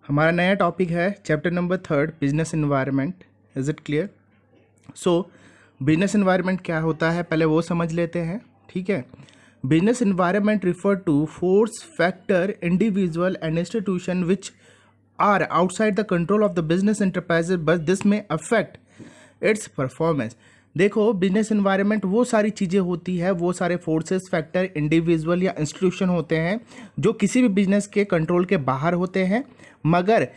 हमारा नया टॉपिक है chapter number 3 business environment. Is it clear? So business environment क्या होता है पहले वो समझ लेते हैं। ठीक है, business environment refer to force factor individual and institution which are outside the control of the business enterprises but this may affect its performance. देखो, बिजनेस एनवायरनमेंट वो सारी चीज़ें होती है, वो सारे फोर्सेस फैक्टर इंडिविजुअल या इंस्टीट्यूशन होते हैं जो किसी भी बिजनेस के कंट्रोल के बाहर होते हैं, मगर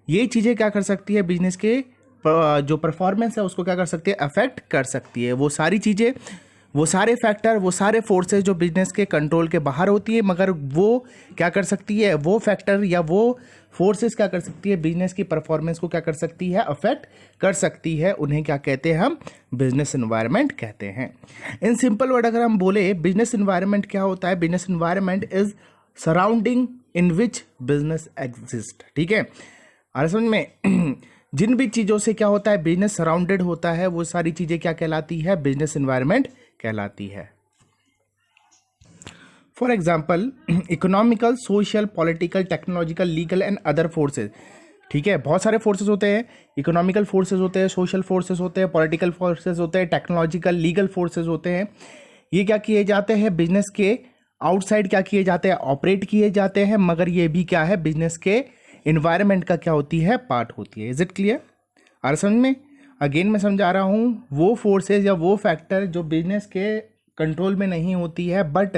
ये चीज़ें क्या कर सकती है, बिजनेस के जो परफॉर्मेंस है उसको क्या कर सकती है, अफेक्ट कर सकती है। वो सारी चीज़ें, वो सारे फैक्टर, वो सारे फोर्सेस जो बिजनेस के कंट्रोल के बाहर होती है, मगर वो क्या कर सकती है, वो फैक्टर या वो फोर्सेस क्या कर सकती है, बिजनेस की परफॉर्मेंस को क्या कर सकती है, अफेक्ट कर सकती है। उन्हें क्या कहते हैं, हम बिजनेस एनवायरनमेंट कहते हैं। इन सिंपल वर्ड अगर हम बोले बिजनेस एनवायरनमेंट क्या होता है, business environment is surrounding in which business exist. ठीक है, और समझ में जिन भी चीज़ों से क्या होता है, बिजनेस सराउंडेड होता है, वो सारी चीज़ें क्या कहलाती है, बिजनेस एनवायरनमेंट कहलाती है। For example, economical, social, political, technological, legal and other forces. ठीक है, बहुत सारे फोर्सेज होते हैं, इकोनॉमिकल फोर्सेज होते हैं, सोशल फोर्सेज होते हैं, पॉलिटिकल फोर्सेज होते हैं, टेक्नोलॉजिकल, लीगल फोर्सेज होते हैं। ये क्या किए जाते हैं, बिजनेस के आउटसाइड क्या किए जाते हैं, ऑपरेट किए जाते हैं, मगर ये भी क्या है, बिजनेस के इन्वायरमेंट का क्या होती है, पार्ट होती है। Is it clear? और समझ में अगेन मैं समझा रहा हूँ, वो फोर्सेज या वो फैक्टर जो बिजनेस के कंट्रोल में नहीं होती है बट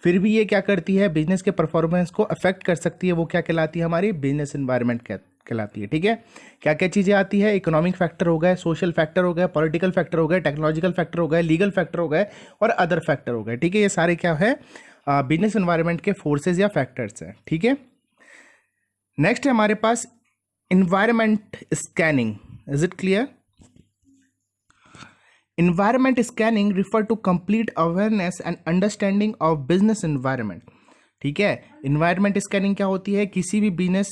फिर भी ये क्या करती है, बिजनेस के परफॉर्मेंस को अफेक्ट कर सकती है, वो क्या कहलाती है, हमारी बिजनेस एनवायरनमेंट कहलाती है। ठीक है, क्या क्या चीज़ें आती है, इकोनॉमिक फैक्टर हो गए, सोशल फैक्टर हो गए, पॉलिटिकल फैक्टर हो गए, टेक्नोलॉजिकल फैक्टर हो गए, लीगल फैक्टर हो गए और अदर फैक्टर हो गए। ठीक है, ये सारे क्या है, बिजनेस एनवायरनमेंट के फोर्सेज या फैक्टर्स हैं। ठीक है, नेक्स्ट है हमारे पास environment scanning. Is it clear? Environment scanning refer to complete awareness and understanding of business environment. ठीक है, environment scanning क्या होती है, किसी भी बिजनेस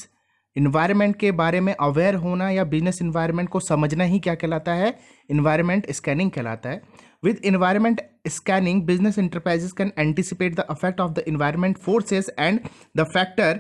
environment के बारे में अवेयर होना या बिजनेस environment को समझना ही क्या कहलाता है, environment scanning कहलाता है। With environment scanning, business enterprises can anticipate the effect of the environment forces and the factor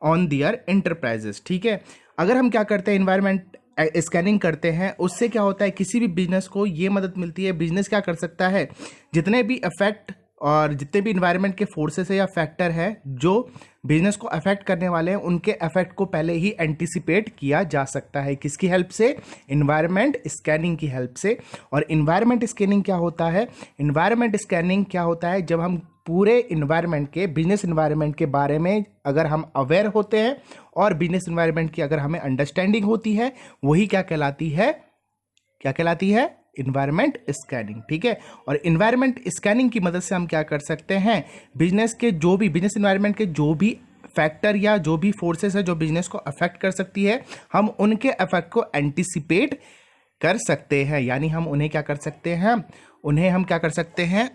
on their enterprises. ठीक है, अगर हम क्या करते हैं, environment स्कैनिंग करते हैं, उससे क्या होता है, किसी भी बिजनेस को ये मदद मिलती है, बिजनेस क्या कर सकता है, जितने भी इफेक्ट और जितने भी इन्वायरमेंट के फोर्सेस है या फैक्टर है जो बिजनेस को अफेक्ट करने वाले हैं, उनके इफेक्ट को पहले ही एंटिसिपेट किया जा सकता है। किसकी हेल्प से, इन्वायरमेंट स्कैनिंग की हेल्प से। और इन्वायरमेंट स्कैनिंग क्या होता है, इन्वायरमेंट स्कैनिंग क्या होता है, जब हम पूरे इन्वायरमेंट के, बिजनेस इन्वायरमेंट के बारे में अगर हम अवेयर होते हैं और बिजनेस इन्वायरमेंट की अगर हमें अंडरस्टैंडिंग होती है, वही क्या कहलाती है, क्या कहलाती है, इन्वायरमेंट स्कैनिंग। ठीक है, और इन्वायरमेंट स्कैनिंग की मदद से हम क्या कर सकते हैं, बिजनेस के जो भी, बिजनेस इन्वायरमेंट के जो भी फैक्टर या जो भी फोर्सेस है जो बिजनेस को अफेक्ट कर सकती है, हम उनके इफेक्ट को एंटिसिपेट कर सकते हैं। यानी हम उन्हें क्या कर सकते हैं, उन्हें हम क्या कर सकते हैं,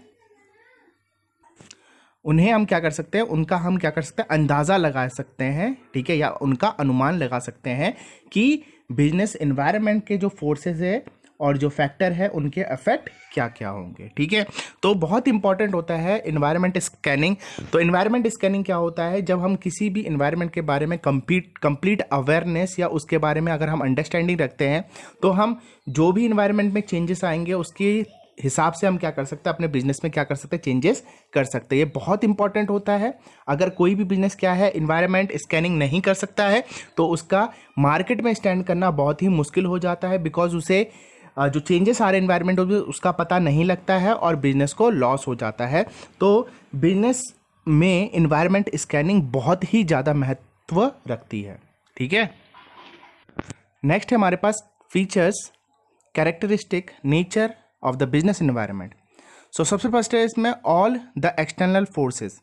उन्हें हम क्या कर सकते हैं, उनका हम क्या कर सकते हैं, अंदाज़ा लगा सकते हैं। ठीक है, या उनका अनुमान लगा सकते हैं कि बिजनेस एनवायरनमेंट के जो फोर्सेस है और जो फैक्टर है उनके इफेक्ट क्या क्या होंगे। ठीक है, तो बहुत इंपॉर्टेंट होता है इन्वायरमेंट स्कैनिंग। तो इन्वायरमेंट स्कैनिंग क्या होता है, जब हम किसी भी इन्वायरमेंट के बारे में कंप्लीट अवेयरनेस या उसके बारे में अगर हम अंडरस्टैंडिंग रखते हैं, तो हम जो भी इन्वायरमेंट में चेंजेस आएंगे उसके हिसाब से हम क्या कर सकते हैं, अपने बिजनेस में क्या कर सकते हैं, चेंजेस कर सकते हैं। ये बहुत इंपॉर्टेंट होता है। अगर कोई भी बिजनेस क्या है, इन्वायरमेंट स्कैनिंग नहीं कर सकता है, तो उसका मार्केट में स्टैंड करना बहुत ही मुश्किल हो जाता है, बिकॉज उसे जो चेंजेस आ रहे हैं इन्वायरमेंट में उसका पता नहीं लगता है और बिजनेस को लॉस हो जाता है। तो बिजनेस में इन्वायरमेंट स्कैनिंग बहुत ही ज़्यादा महत्व रखती है। ठीक है, नेक्स्ट है हमारे पास features, characteristic, nature of the business environment. So सबसे फर्स्ट है इसमें all the external forces.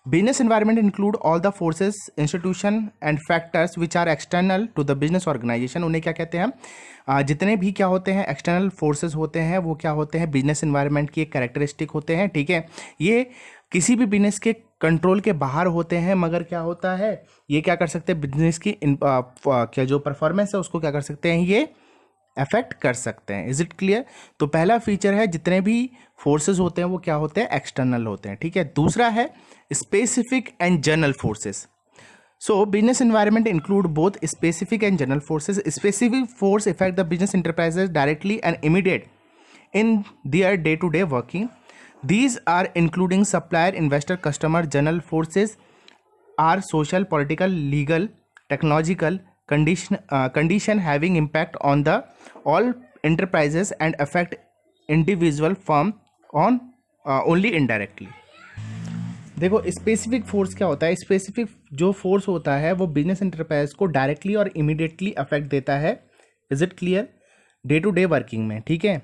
Business environment include all the forces, institution and factors which are external to the business organisation. उन्हें क्या कहते हैं, जितने भी क्या होते हैं एक्सटर्नल फोर्सेस होते हैं, वो क्या होते हैं, बिजनेस एनवायरनमेंट की एक कैरेक्टरिस्टिक होते हैं। ठीक है, ये किसी भी बिजनेस के कंट्रोल के बाहर होते हैं, मगर क्या होता है, ये क्या कर सकते हैं, बिजनेस की क्या जो परफॉर्मेंस है उसको क्या कर सकते हैं, ये अफेक्ट कर सकते हैं। Is it clear? तो पहला फीचर है, जितने भी फोर्सेस होते हैं वो क्या होते हैं, एक्सटर्नल होते हैं। ठीक है, दूसरा है specific and general forces. So business environment include both specific and general forces. Specific force affect the business enterprises directly and immediate in their day-to-day working. These are including supplier, investor, customer. General forces are social, political, legal, technological condition having impact on the all enterprises and affect individual firm on only indirectly. देखो specific force क्या होता है, specific जो force होता है वो business enterprise को directly और इमीडिएटली अफेक्ट देता है. Is it clear? Day to day working में. ठीक है,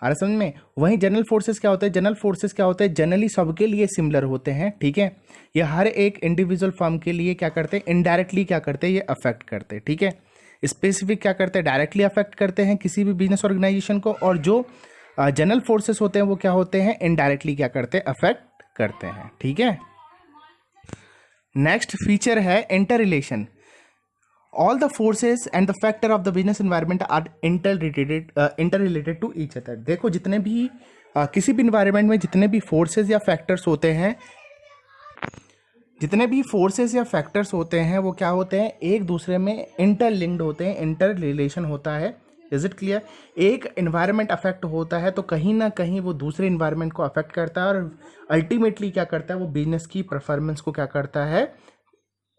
आ रहा समझ में. वहीं जनरल फोर्सेस क्या होते हैं, जनरल फोर्सेस क्या होते हैं, जनरली सबके लिए सिमिलर होते हैं. ठीक है, ये हर एक इंडिविजुअल फर्म के लिए क्या करते हैं, इनडायरेक्टली क्या करते हैं, ये अफेक्ट करते हैं. ठीक है, स्पेसिफिक क्या करते हैं, डायरेक्टली अफेक्ट करते हैं किसी भी बिजनेस ऑर्गेनाइजेशन को, और जो जनरल फोर्सेस होते हैं वो क्या होते हैं, इनडायरेक्टली क्या करते हैं, अफेक्ट करते हैं. ठीक है, नेक्स्ट फीचर है inter relation. All the forces and the factor of the business environment are inter related to each other. देखो जितने भी किसी भी इन्वायरमेंट में जितने भी फोर्सेस या फैक्टर्स होते हैं, जितने भी फोर्सेस या फैक्टर्स होते हैं वो क्या होते हैं, एक दूसरे में इंटरलिंक्ड होते हैं, इंटर रिलेशन होता है. Is it clear? एक इन्वायरमेंट अफेक्ट होता है तो कहीं ना कहीं वो दूसरे इन्वायरमेंट को अफेक्ट करता है, और अल्टीमेटली क्या करता है, वो बिजनेस की परफॉर्मेंस को क्या करता है,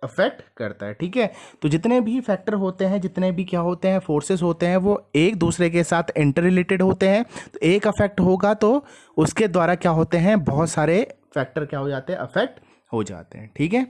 अफेक्ट करता है. ठीक है, तो जितने भी फैक्टर होते हैं, जितने भी क्या होते हैं, फोर्सेस होते हैं, वो एक दूसरे के साथ इंटर रिलेटेड होते हैं. तो एक अफेक्ट होगा तो उसके द्वारा क्या होते हैं, बहुत सारे फैक्टर क्या हो जाते हैं, अफेक्ट हो जाते हैं. ठीक है,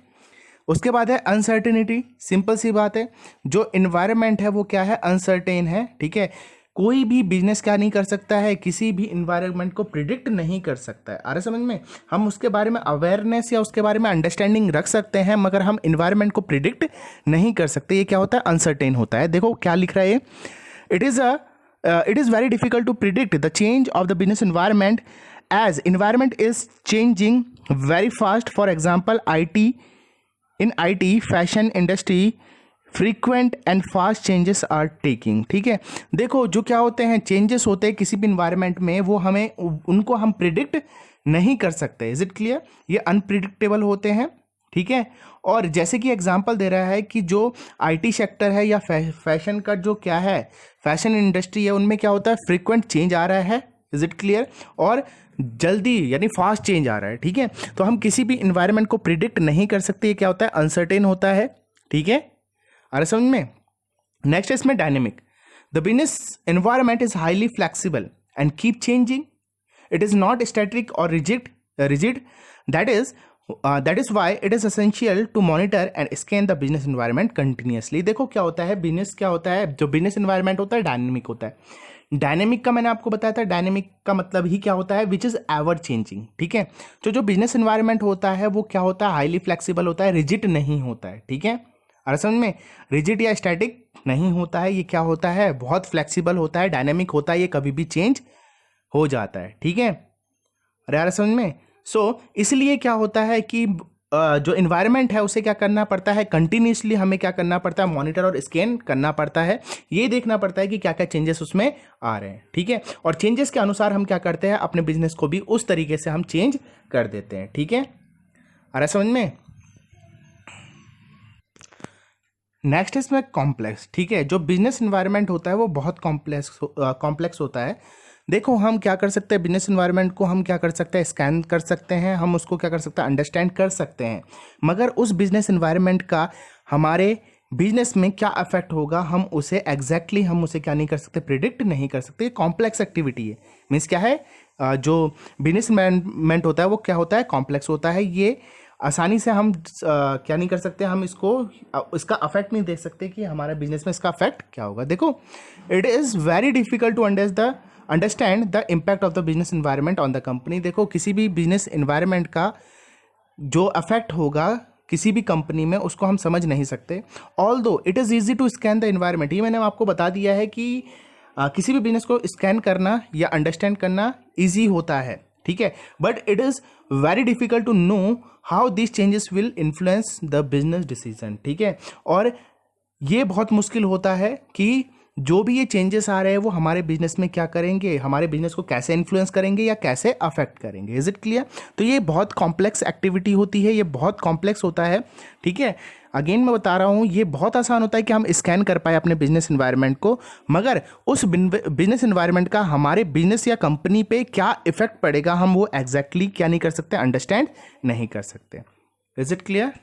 उसके बाद है अनसर्टेनिटी. सिंपल सी बात है, जो इन्वायरमेंट है वो क्या है, अनसर्टेन है. ठीक है, कोई भी बिजनेस क्या नहीं कर सकता है, किसी भी इन्वायरमेंट को प्रिडिक्ट नहीं कर सकता है. आ रहा समझ में? हम उसके बारे में अवेयरनेस या उसके बारे में अंडरस्टैंडिंग रख सकते हैं, मगर हम इन्वायरमेंट को प्रिडिक्ट नहीं कर सकते. ये क्या होता है, अनसर्टेन होता है. देखो क्या लिख रहा है, it is very difficult to predict the change of the business environment as environment is changing very fast. For example in IT, fashion industry, frequent and fast changes are taking. ठीक है, देखो जो क्या होते हैं, चेंजेस होते हैं किसी भी इन्वायरमेंट में, वो हमें उनको हम प्रिडिक्ट नहीं कर सकते. Is it clear? ये अनप्रिडिक्टेबल होते हैं. ठीक है, और जैसे कि एग्जांपल दे रहा है कि जो IT सेक्टर है या फैशन का जो क्या है, फैशन इंडस्ट्री है, उनमें क्या होता है, फ्रीक्वेंट चेंज आ रहा है. Is it clear? और जल्दी यानी फास्ट चेंज आ रहा है. ठीक है, तो हम किसी भी इन्वायरमेंट को प्रिडिक्ट नहीं कर सकते. ये क्या होता है, अनसर्टेन होता है. ठीक है, आ रहा समझ में. नेक्स्ट है इसमें dynamic. The business environment is highly flexible and keep changing. It is not static और rigid. That is why it is essential to monitor and scan the business environment continuously. देखो क्या होता है, बिजनेस क्या होता है, जो बिजनेस एनवायरमेंट होता है डायनेमिक होता है. डायनेमिक का मैंने आपको बताया था, डायनेमिक का मतलब ही क्या होता है, विच इज एवर चेंजिंग. ठीक है, तो जो बिजनेस एनवायरमेंट होता है वो क्या होता है, हाईली फ्लेक्सिबल होता है, रिजिड नहीं होता है. ठीक है, और समझ में, रिजिड या स्टैटिक नहीं होता है. ये क्या होता है, बहुत फ्लेक्सिबल होता है, डायनेमिक होता है, ये कभी भी चेंज हो जाता है. ठीक है, अरे यार समझ में. सो इसलिए क्या होता है कि जो इन्वायरमेंट है उसे क्या करना पड़ता है, कंटिन्यूसली हमें क्या करना पड़ता है, मॉनिटर और स्कैन करना पड़ता है. ये देखना पड़ता है कि क्या क्या चेंजेस उसमें आ रहे हैं. ठीक है, और चेंजेस के अनुसार हम क्या करते हैं, अपने बिजनेस को भी उस तरीके से हम चेंज कर देते हैं. ठीक है, आ रहा है समझ में. नेक्स्ट इसमें कॉम्प्लेक्स. ठीक है, जो बिजनेस इन्वायरमेंट होता है वो बहुत कॉम्प्लेक्स होता है. देखो हम क्या कर सकते हैं, बिजनेस इन्वायरमेंट को हम क्या कर सकते हैं, स्कैन कर सकते हैं, हम उसको क्या कर सकते हैं, अंडरस्टैंड कर सकते हैं, मगर उस बिजनेस इन्वायरमेंट का हमारे बिजनेस में क्या इफेक्ट होगा, हम उसे एग्जैक्टली हम उसे क्या नहीं कर सकते, प्रिडिक्ट नहीं कर सकते. कॉम्प्लेक्स एक्टिविटी है. मीन्स क्या है, जो बिजनेस इन्वायरमेंट होता है वो क्या होता है, कॉम्प्लेक्स होता है. ये आसानी से हम क्या नहीं कर सकते, हम इसका अफेक्ट नहीं देख सकते कि हमारे बिजनेस में इसका अफेक्ट क्या होगा. देखो it is very difficult to understand the impact of the business environment on the company. देखो किसी भी बिजनेस एनवायरनमेंट का जो अफेक्ट होगा किसी भी कंपनी में, उसको हम समझ नहीं सकते. Although it is easy to scan the environment. ये मैंने आपको बता दिया है कि किसी भी बिजनेस को स्कैन करना या अंडरस्टैंड करना ईजी होता है. ठीक है, but it is very difficult to know how this changes will influence the business decision. ठीक है, और ये बहुत मुश्किल होता है कि जो भी ये चेंजेस आ रहे हैं वो हमारे बिजनेस में क्या करेंगे, हमारे बिजनेस को कैसे इन्फ्लुएंस करेंगे या कैसे अफेक्ट करेंगे. Is it clear? तो ये बहुत कॉम्प्लेक्स एक्टिविटी होती है, ये बहुत कॉम्प्लेक्स होता है. ठीक है, अगेन मैं बता रहा हूँ, ये बहुत आसान होता है कि हम स्कैन कर पाए अपने बिजनेस इन्वायरमेंट को, मगर उस बिजनेस इन्वायरमेंट का हमारे बिजनेस या कंपनी पे क्या इफेक्ट पड़ेगा हम वो एग्जैक्टली क्या नहीं कर सकते, अंडरस्टैंड नहीं कर सकते। Is it clear?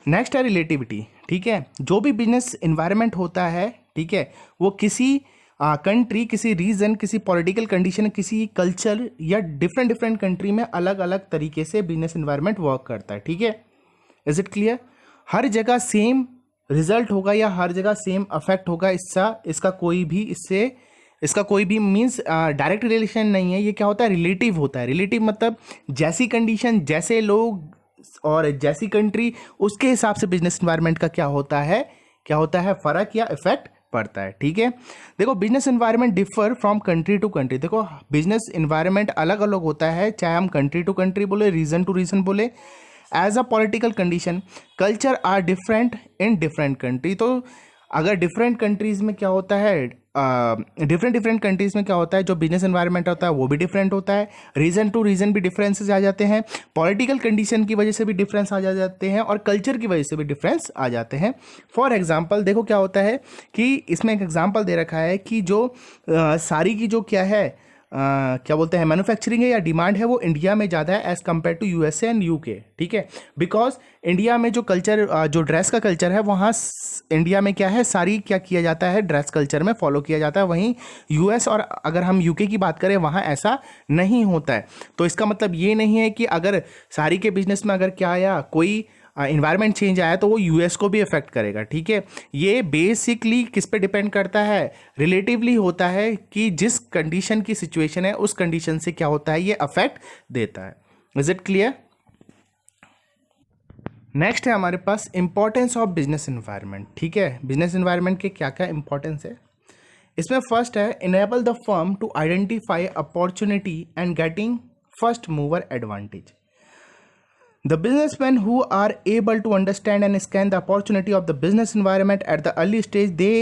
नेक्स्ट है रिलेटिविटी। ठीक है, जो भी बिजनेस इन्वायरमेंट होता है, ठीक है, वो किसी कंट्री, किसी रीजन, किसी पॉलिटिकल कंडीशन, किसी कल्चर या डिफरेंट डिफरेंट कंट्री में अलग अलग तरीके से बिजनेस इन्वायरमेंट वर्क करता है। ठीक है, इज इट क्लियर? हर जगह सेम रिजल्ट होगा या हर जगह सेम अफेक्ट होगा, इसका कोई भी मीन्स डायरेक्ट रिलेशन नहीं है। ये क्या होता है, रिलेटिव होता है। रिलेटिव मतलब जैसी कंडीशन, जैसे लोग और जैसी कंट्री, उसके हिसाब से बिजनेस इन्वायरमेंट का क्या होता है फर्क या इफेक्ट पड़ता है। ठीक है, देखो business environment differ from country to country. देखो बिजनेस इन्वायरमेंट अलग अलग होता है, चाहे हम कंट्री टू कंट्री बोले, रीजन टू रीजन बोले। As a political condition, culture are different in different country. तो अगर डिफरेंट कंट्रीज में क्या होता है, डिफरेंट कंट्रीज में क्या होता है, जो बिजनेस एनवायरनमेंट होता है वो भी डिफरेंट होता है। रीजन टू रीजन भी डिफरेंसेस आ जाते हैं, पॉलिटिकल कंडीशन की वजह से भी डिफरेंस आ जाते हैं और कल्चर की वजह से भी डिफरेंस आ जाते हैं। फॉर एग्जांपल देखो क्या होता है कि इसमें एक एग्जांपल दे रखा है कि जो साड़ी की जो क्या है, क्या बोलते हैं, मैन्युफैक्चरिंग है या डिमांड है, वो इंडिया में ज़्यादा है as compare to USA and UK. ठीक है, बिकॉज इंडिया में जो कल्चर, जो ड्रेस का कल्चर है, वहाँ इंडिया में क्या है, सारी क्या किया जाता है, ड्रेस कल्चर में फॉलो किया जाता है। वहीं यूएस और अगर हम यूके की बात करें, वहाँ ऐसा नहीं होता है। तो इसका मतलब ये नहीं है कि अगर साड़ी के बिजनेस में अगर क्या आया, कोई इन्वायरमेंट चेंज आया तो वो यूएस को भी अफेक्ट करेगा। ठीक है, ये बेसिकली किस पे डिपेंड करता है, रिलेटिवली होता है कि जिस कंडीशन की सिचुएशन है उस कंडीशन से क्या होता है, ये अफेक्ट देता है। Is it clear? नेक्स्ट है हमारे पास इंपॉर्टेंस ऑफ बिजनेस इन्वायरमेंट। ठीक है, बिजनेस इन्वायरमेंट के क्या क्या इंपॉर्टेंस है इसमें। फर्स्ट है enable the firm to identify opportunity and getting first mover advantage. The businessmen who are able to understand and scan the opportunity of the business environment at the early stage, they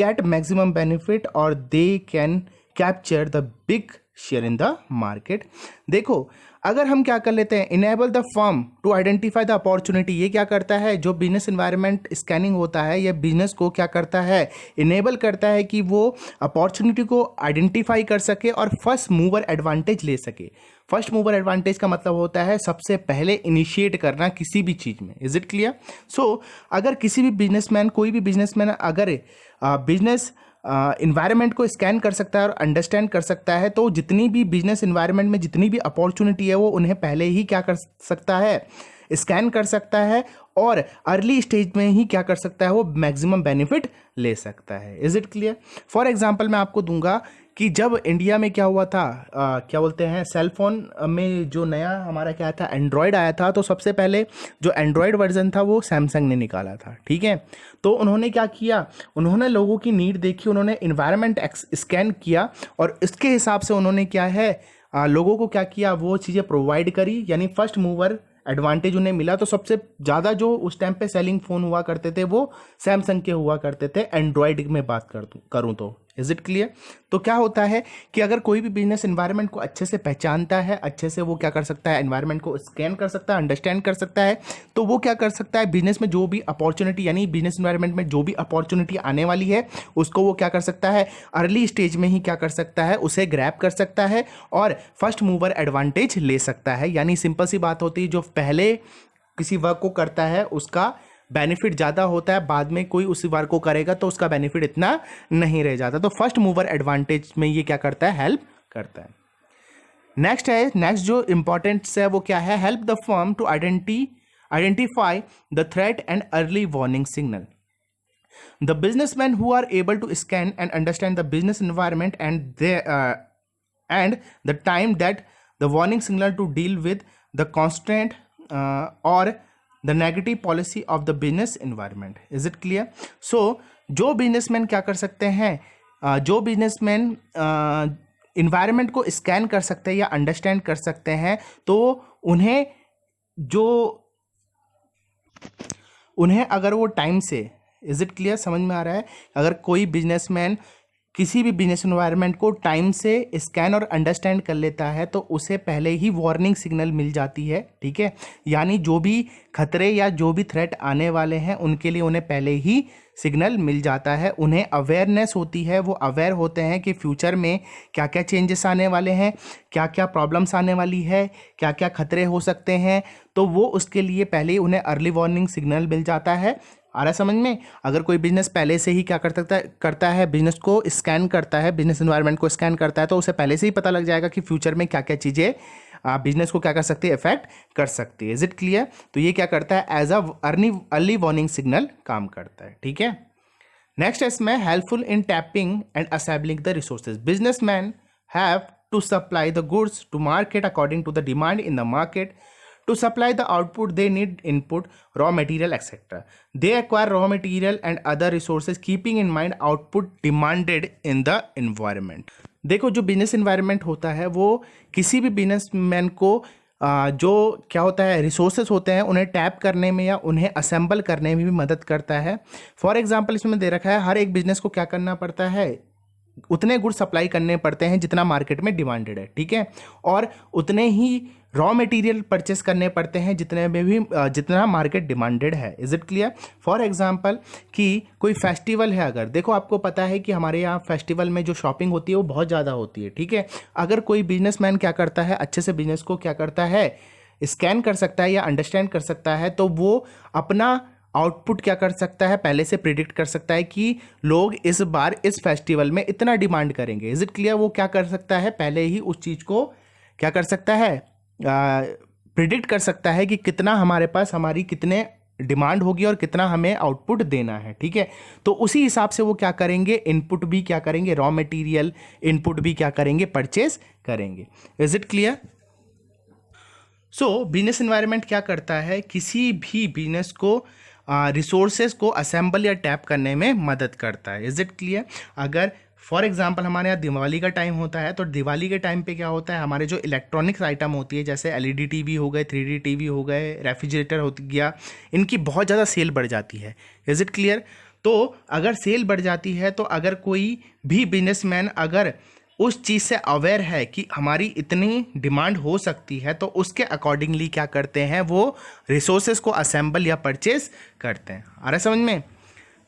get maximum benefit or they can capture the big share in the market। देखो अगर हम क्या कर लेते हैं, enable the firm to identify the opportunity, ये क्या करता है, जो बिजनेस इन्वायरमेंट स्कैनिंग होता है, यह बिजनेस को क्या करता है, इनेबल करता है कि वो अपॉर्चुनिटी को आइडेंटिफाई कर सके और फर्स्ट मूवर एडवांटेज ले सके। फर्स्ट मूवर एडवांटेज का मतलब होता है सबसे पहले इनिशिएट करना किसी भी चीज़ में। Is it clear? सो अगर किसी भी बिजनेसमैन, कोई भी बिजनेसमैन अगर बिजनेस इन्वायरमेंट को स्कैन कर सकता है और अंडरस्टैंड कर सकता है, तो जितनी भी बिजनेस इन्वायरमेंट में जितनी भी अपॉर्चुनिटी है वो उन्हें पहले ही क्या कर सकता है, स्कैन कर सकता है और अर्ली स्टेज में ही क्या कर सकता है, वो मैक्सिमम बेनिफिट ले सकता है। Is it clear? For example मैं आपको दूंगा कि जब इंडिया में क्या हुआ था, क्या बोलते हैं, सेल फोन में जो नया हमारा क्या था, एंड्रॉयड आया था, तो सबसे पहले जो एंड्रॉयड वर्जन था वो सैमसंग ने निकाला था। ठीक है, तो उन्होंने क्या किया, उन्होंने लोगों की नीड देखी, उन्होंने इन्वायरमेंट स्कैन किया और इसके हिसाब से उन्होंने क्या है, लोगों को क्या किया, वो चीज़ें प्रोवाइड करी, यानी फर्स्ट मूवर एडवांटेज उन्हें मिला। तो सबसे ज़्यादा जो उस टाइम पे सेलिंग फ़ोन हुआ करते थे वो सैमसंग के हुआ करते थे, एंड्रॉयड में बात करूँ तो। Is it clear? तो क्या होता है कि अगर कोई भी बिजनेस एनवायरनमेंट को अच्छे से पहचानता है, अच्छे से वो क्या कर सकता है, एनवायरनमेंट को स्कैन कर सकता है, अंडरस्टैंड कर सकता है, तो वो क्या कर सकता है, बिजनेस में जो भी अपॉर्चुनिटी, यानी बिजनेस एनवायरनमेंट में जो भी अपॉर्चुनिटी आने वाली है उसको वो क्या कर सकता है, अर्ली स्टेज में ही क्या कर सकता है, उसे ग्रैब कर सकता है और फर्स्ट मूवर एडवांटेज ले सकता है। यानी सिंपल सी बात होती है, जो पहले किसी वर्क को करता है उसका बेनिफिट ज़्यादा होता है, बाद में कोई उसी वर्क को करेगा तो उसका बेनिफिट इतना नहीं रह जाता। तो फर्स्ट मूवर एडवांटेज में ये क्या करता है, हेल्प करता है। नेक्स्ट जो इंपॉर्टेंस है वो क्या है, help the firm to identify the threat and early warning signal. The businessmen who are able to scan and understand the business environment and the time that the warning signal to deal with the constraint or the negative policy of the business environment. Is it clear? So जो businessman क्या कर सकते हैं, जो businessman environment को scan कर सकते हैं या अंडरस्टैंड कर सकते हैं, तो उन्हें अगर वो टाइम से, इज इट क्लियर, समझ में आ रहा है, अगर कोई बिजनेसमैन किसी भी बिजनेस एनवायरनमेंट को टाइम से स्कैन और अंडरस्टैंड कर लेता है तो उसे पहले ही वार्निंग सिग्नल मिल जाती है, ठीक है। यानी जो भी खतरे या जो भी थ्रेट आने वाले हैं उनके लिए उन्हें पहले ही सिग्नल मिल जाता है, उन्हें अवेयरनेस होती है, वो अवेयर होते हैं कि फ्यूचर में क्या क्या चेंजेस आने वाले हैं, क्या क्या प्रॉब्लम्स आने वाली है, क्या क्या खतरे हो सकते हैं। तो वो उसके लिए पहले ही उन्हें अर्ली वार्निंग सिग्नल मिल जाता है। आ रहा समझ में? अगर कोई बिजनेस पहले से ही क्या करता है बिजनेस को स्कैन करता है, बिजनेस एनवायरनमेंट को स्कैन करता है, तो उसे पहले से ही पता लग जाएगा कि फ्यूचर में क्या क्या चीज़ें बिजनेस को क्या कर सकती है, इफेक्ट कर सकती है। Is it clear? तो ये क्या करता है, as a early warning signal काम करता है, ठीक है। नेक्स्ट है इसमें helpful in tapping and assembling the resources. Businessman have to supply the goods to market according to the demand in the market. To supply the output, they need input, raw material, etc. They acquire raw material and other resources keeping in mind output demanded in the environment. देखो जो business environment होता है वो किसी भी businessman को जो क्या होता है रिसोर्सेज होते हैं उन्हें टैप करने में या उन्हें असेंबल करने में भी मदद करता है। फॉर एग्जांपल इसमें दे रखा है हर एक बिजनेस को क्या करना पड़ता है, उतने गुड्स सप्लाई करने पड़ते हैं जितना मार्केट में डिमांडेड है, ठीक है, और उतने ही रॉ मटेरियल परचेस करने पड़ते हैं जितने में भी जितना मार्केट डिमांडेड है। Is it clear? For example कि कोई फेस्टिवल है, अगर देखो आपको पता है कि हमारे यहाँ फेस्टिवल में जो शॉपिंग होती है वो बहुत ज़्यादा होती है, ठीक है। अगर कोई बिजनेसमैन क्या करता है, अच्छे से बिजनेस को क्या करता है, स्कैन कर सकता है या अंडरस्टैंड कर सकता है, तो वो अपना आउटपुट क्या कर सकता है, पहले से प्रिडिक्ट कर सकता है कि लोग इस बार इस फेस्टिवल में इतना डिमांड करेंगे। Is it clear? वो क्या कर सकता है, पहले ही उस चीज़ को क्या कर सकता है, प्रिडिक्ट कर सकता है कि कितना हमारे पास हमारी कितने डिमांड होगी और कितना हमें आउटपुट देना है, ठीक है। तो उसी हिसाब से वो क्या करेंगे, इनपुट भी क्या करेंगे, रॉ मटेरियल इनपुट भी क्या करेंगे, परचेज करेंगे। Is it clear? So business environment क्या करता है, किसी भी बिजनेस को रिसोर्सेज को असेंबल या टैप करने में मदद करता है। Is it clear? अगर फॉर एग्जांपल हमारे यहाँ दिवाली का टाइम होता है तो दिवाली के टाइम पे क्या होता है, हमारे जो इलेक्ट्रॉनिक्स आइटम होती है जैसे एलईडी टीवी हो गए, 3D टीवी हो गए, रेफ्रिजरेटर हो गया, इनकी बहुत ज़्यादा सेल बढ़ जाती है। Is it clear? तो अगर सेल बढ़ जाती है तो अगर कोई भी बिजनेसमैन अगर उस चीज़ से अवेयर है कि हमारी इतनी डिमांड हो सकती है तो उसके अकॉर्डिंगली क्या करते हैं, वो रिसोर्सेज को असेंबल या परचेज करते हैं। आ रहा है समझ में?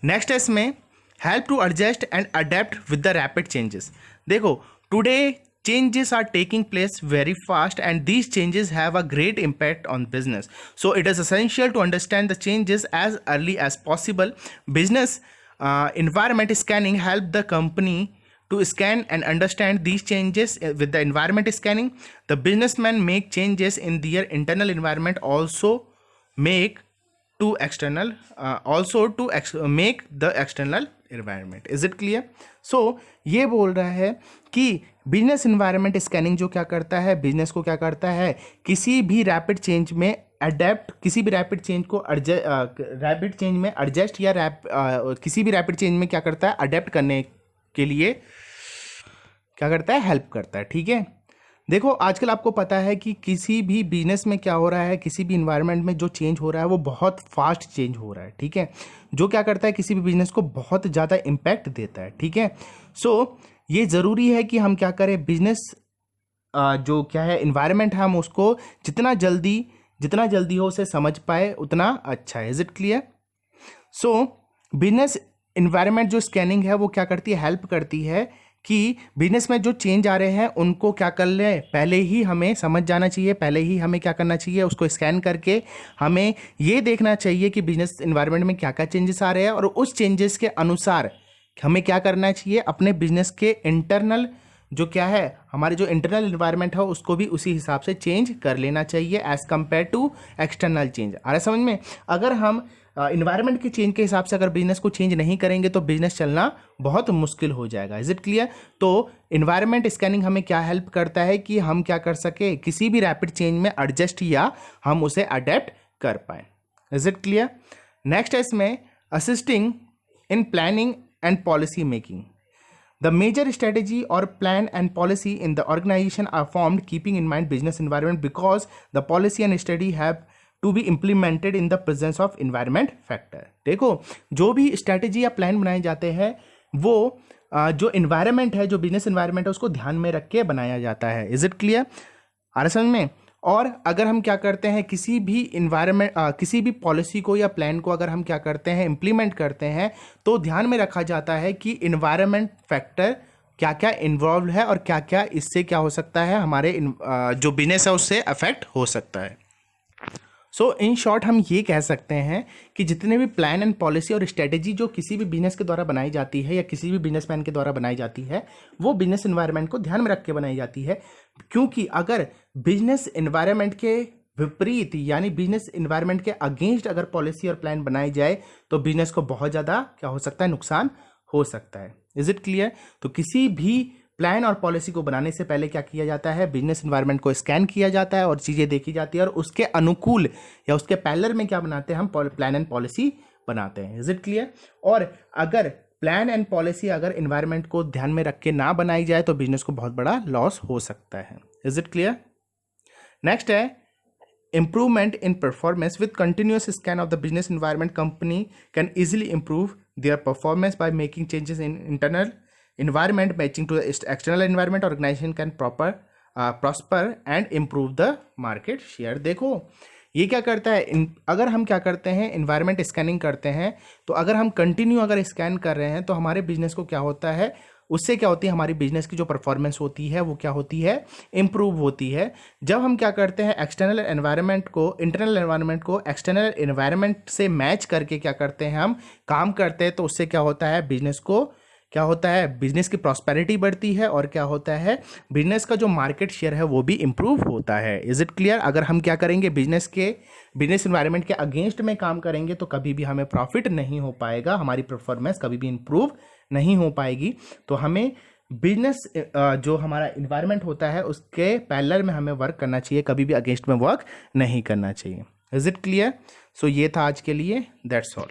नेक्स्ट है इसमें help to adjust and adapt with the rapid changes. देखो today changes are taking place very fast and these changes have a great impact on business, so it is essential to understand the changes as early as possible. Business environment scanning help the company to scan and understand these changes. With the environment scanning, the businessmen make changes in their internal environment, also make to external make the external environment. Is it clear? So ये बोल रहा है कि business environment scanning जो क्या करता है, business को क्या करता है, किसी भी रैपिड चेंज में अडेप्ट, किसी भी रैपिड चेंज को रैपिड चेंज में एडजस्ट या किसी भी रैपिड चेंज में क्या करता है, अडेप्ट करने के लिए क्या करता है, हेल्प करता है, ठीक है। देखो आजकल आपको पता है कि किसी भी बिजनेस में क्या हो रहा है, किसी भी इन्वायरमेंट में जो चेंज हो रहा है वो बहुत फास्ट चेंज हो रहा है, ठीक है, जो क्या करता है किसी भी बिजनेस को बहुत ज़्यादा इम्पैक्ट देता है, ठीक है। सो ये ज़रूरी है कि हम क्या करें, बिजनेस जो क्या है इन्वायरमेंट है, हम उसको जितना जल्दी हो उसे समझ पाए उतना अच्छा है। Is it clear? So business environment जो स्कैनिंग है वो क्या करती है, हेल्प करती है कि बिजनेस में जो चेंज आ रहे हैं उनको क्या कर लें, पहले ही हमें समझ जाना चाहिए, पहले ही हमें क्या करना चाहिए, उसको स्कैन करके हमें ये देखना चाहिए कि बिजनेस इन्वायरमेंट में क्या क्या चेंजेस आ रहे हैं और उस चेंजेस के अनुसार हमें क्या करना चाहिए, अपने बिजनेस के इंटरनल जो क्या है, हमारे जो इंटरनल इन्वायरमेंट है उसको भी उसी हिसाब से चेंज कर लेना चाहिए as compare to external change. आ रहा है समझ में? अगर हम इन्वायरमेंट के चेंज के हिसाब से अगर बिजनेस को चेंज नहीं करेंगे तो बिजनेस चलना बहुत मुश्किल हो जाएगा। Is it clear? तो इन्वायरमेंट स्कैनिंग हमें क्या हेल्प करता है कि हम क्या कर सके, किसी भी रैपिड चेंज में एडजस्ट या हम उसे अडेप्ट कर पाए। Is it clear? नेक्स्ट है इसमें assisting in planning and policy making. The major strategy or plan and policy in the organization are formed keeping in mind business environment because the policy and strategy have to be implemented in the presence of environment factor. देखो जो भी strategy या plan बनाए जाते हैं वो जो environment है, जो बिजनेस इन्वायरमेंट है, उसको ध्यान में रख के बनाया जाता है। Is it clear? आ रहा समझ में? और अगर हम क्या करते हैं, किसी भी इन्वायरमेंट किसी भी पॉलिसी को या प्लान को अगर हम क्या करते हैं, इम्प्लीमेंट करते हैं, तो ध्यान में रखा जाता है कि इन्वायरमेंट फैक्टर क्या क्या इन्वॉल्व है और क्या क्या इससे क्या हो सकता है, हमारे जो बिजनेस है उससे अफेक्ट हो सकता है। सो इन शॉर्ट हम ये कह सकते हैं कि जितने भी प्लान एंड पॉलिसी और स्ट्रेटेजी जो किसी भी बिजनेस के द्वारा बनाई जाती है या किसी भी बिजनेसमैन के द्वारा बनाई जाती है, वो बिजनेस एनवायरनमेंट को ध्यान में रख के बनाई जाती है। क्योंकि अगर बिजनेस एनवायरनमेंट के विपरीत यानी बिजनेस एनवायरनमेंट के अगेंस्ट अगर पॉलिसी और प्लान बनाई जाए तो बिजनेस को बहुत ज़्यादा क्या हो सकता है, नुकसान हो सकता है। Is it clear? तो किसी भी प्लान और पॉलिसी को बनाने से पहले क्या किया जाता है, बिजनेस एनवायरनमेंट को स्कैन किया जाता है और चीज़ें देखी जाती है और उसके अनुकूल या उसके पैरेलल में क्या बनाते हैं, हम प्लान एंड पॉलिसी बनाते हैं। Is it clear? और अगर प्लान एंड पॉलिसी अगर एनवायरनमेंट को ध्यान में रख के ना बनाई जाए तो बिजनेस को बहुत बड़ा लॉस हो सकता है। Is it clear? नेक्स्ट है improvement in performance. With continuous scan of the business environment, company can easily improve their performance by making changes in internal environment matching to the external environment. Organization can prosper and improve the market share. देखो ये क्या करता है, अगर हम क्या करते हैं, इन्वायरमेंट स्कैनिंग करते हैं, तो अगर हम कंटिन्यू अगर स्कैन कर रहे हैं तो हमारे बिजनेस को क्या होता है, उससे क्या होती है, हमारी बिजनेस की जो परफॉर्मेंस होती है वो क्या होती है, इम्प्रूव होती है। जब हम क्या करते हैं, एक्सटर्नल एनवायरनमेंट को इंटरनल एनवायरनमेंट को एक्सटर्नल एनवायरनमेंट से मैच करके क्या करते हैं, हम काम करते हैं, तो उससे क्या होता है, बिजनेस को क्या होता है, बिजनेस की प्रॉस्पेरिटी बढ़ती है और क्या होता है, बिजनेस का जो मार्केट शेयर है वो भी इम्प्रूव होता है। Is it clear? अगर हम क्या करेंगे, बिजनेस एनवायरनमेंट के अगेंस्ट में काम करेंगे तो कभी भी हमें प्रॉफिट नहीं हो पाएगा, हमारी परफॉर्मेंस कभी भी इम्प्रूव नहीं हो पाएगी। तो हमें बिजनेस जो हमारा इन्वायरमेंट होता है उसके पैरेलल में हमें वर्क करना चाहिए, कभी भी अगेंस्ट में वर्क नहीं करना चाहिए। Is it clear? सो ये था आज के लिए, दैट्स ऑल।